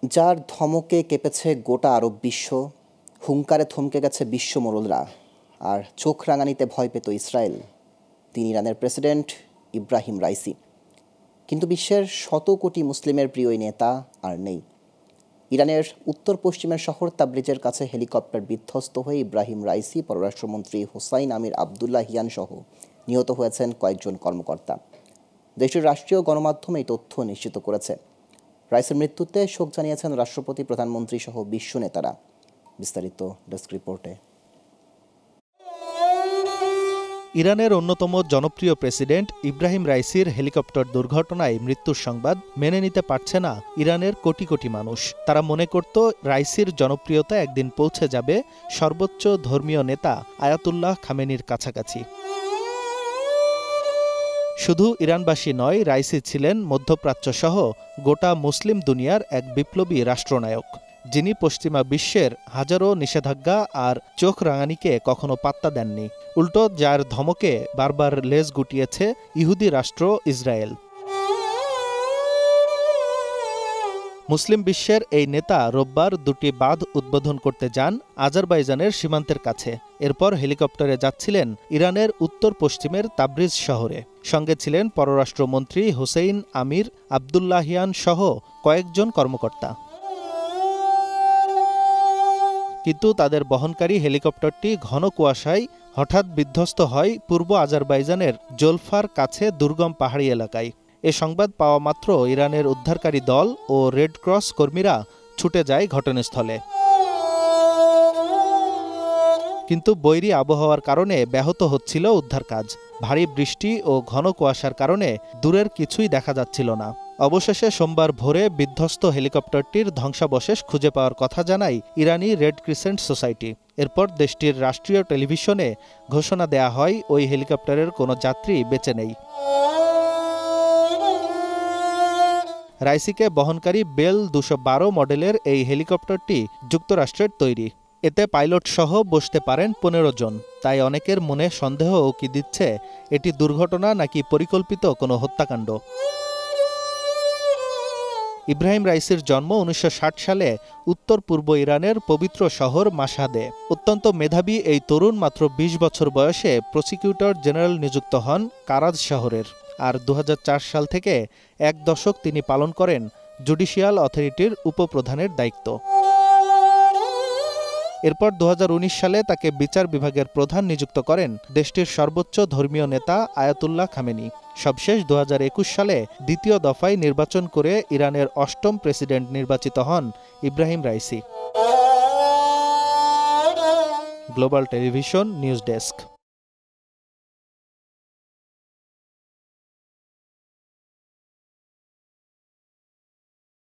যার ধমকে কেঁপেছে গোটা আরব বিশ্ব, হুঙ্কারে থমকে গেছে বিশ্ব মোড়লরা, আর চোখ রাঙানিতে ভয় পেত ইসরায়েল, তিনি ইরানের প্রেসিডেন্ট ইব্রাহিম রাইসি। কিন্তু বিশ্বের শত কোটি মুসলিমের প্রিয় এই নেতা আর নেই। ইরানের উত্তর পশ্চিমের শহর তাবরিজের কাছে হেলিকপ্টার বিধ্বস্ত হয়ে ইব্রাহিম রাইসি, পররাষ্ট্রমন্ত্রী হোসাইন আমির আবদুল্লাহিয়ান সহ নিহত হয়েছেন কয়েকজন কর্মকর্তা। দেশটির রাষ্ট্রীয় গণমাধ্যম এই তথ্য নিশ্চিত করেছে। রাইসের মৃত্যুতে শোক জানিয়েছেন রাষ্ট্রপতি, প্রধানমন্ত্রী সহ বিশ্ব নেতারা। বিস্তারিত ডেস্ক রিপোর্টে। ইরানের অন্যতম জনপ্রিয় প্রেসিডেন্ট ইব্রাহিম রাইসির হেলিকপ্টার দুর্ঘটনায় মৃত্যুর সংবাদ মেনে নিতে পারছে না ইরানের কোটি কোটি মানুষ। তারা মনে করত রাইসির জনপ্রিয়তা একদিন পৌঁছে যাবে সর্বোচ্চ ধর্মীয় নেতা আয়াতুল্লাহ খামেনির কাছাকাছি। শুধু ইরানবাসী নয়, রাইসি ছিলেন মধ্যপ্রাচ্য সহ গোটা মুসলিম দুনিয়ার এক বিপ্লবী রাষ্ট্রনায়ক, যিনি পশ্চিমা বিশ্বের হাজারো নিষেধাজ্ঞা আর চোখ রাঙানিকে কখনো পাত্তা দেননি। উল্টো যার ধমকে বারবার লেজ গুটিয়েছে ইহুদি রাষ্ট্র ইসরায়েল। মুসলিম বিশ্বের এই নেতা রোববার দুটি বাঁধ উদ্বোধন করতে যান আজারবাইজানের সীমান্তের কাছে। এরপর হেলিকপ্টারে যাচ্ছিলেন ইরানের উত্তর পশ্চিমের তাবরিজ শহরে। সঙ্গে ছিলেন পররাষ্ট্রমন্ত্রী হোসেইন আমির আবদুল্লাহিয়ান সহ কয়েকজন কর্মকর্তা। কিন্তু তাদের বহনকারী হেলিকপ্টারটি ঘন কুয়াশায় হঠাৎ বিধ্বস্ত হয় পূর্ব আজারবাইজানের জোলফার কাছে দুর্গম পাহাড়ি এলাকায়। এ সংবাদ পাওয়া মাত্র ইরানের উদ্ধারকারী দল ও রেড ক্রস কর্মীরা ছুটে যায় ঘটনাস্থলে। কিন্তু বৈরী আবহাওয়ার কারণে ব্যাহত হচ্ছিল উদ্ধার কাজ। ভারী বৃষ্টি ও ঘন কুয়াশার কারণে দূরের কিছুই দেখা যাচ্ছিল না। অবশেষে সোমবার ভোরে বিধ্বস্ত হেলিকপ্টারটির ধ্বংসাবশেষ খুঁজে পাওয়ার কথা জানায় ইরানি রেড ক্রিসেন্ট সোসাইটি। এরপর দেশটির রাষ্ট্রীয় টেলিভিশনে ঘোষণা দেয়া হয় ওই হেলিকপ্টারের কোনো যাত্রী বেঁচে নেই। রাইসিকে বহনকারী বেল 212 মডেলের এই হেলিকপ্টারটি যুক্তরাষ্ট্রের তৈরি। এতে পাইলট সহ বসতে পারেন 15 জন। তাই অনেকের মনে সন্দেহ উকি দিচ্ছে এটি দুর্ঘটনা নাকি পরিকল্পিত কোনো হত্যাকাণ্ড। ইব্রাহিম রাইসির জন্ম 1960 সালে উত্তর পূর্ব ইরানের পবিত্র শহর মাশহাদে। অত্যন্ত মেধাবী এই তরুণ মাত্র 20 বছর বয়সে প্রসিকিউটর জেনারেল নিযুক্ত হন কারাজ শহরের। আর 2004 সাল থেকে 1 দশক তিনি পালন করেন জুডিশিয়াল অথরিটির উপপ্রধানের দায়িত্ব। এরপর 2019 সালে তাকে বিচার বিভাগের প্রধান নিযুক্ত করেন দেশটির সর্বোচ্চ ধর্মীয় নেতা আয়াতুল্লাহ খামেনি। সবশেষ 2021 সালে দ্বিতীয় দফায় নির্বাচন করে ইরানের 8ম প্রেসিডেন্ট নির্বাচিত হন Ebrahim Raisi. Global television news desk.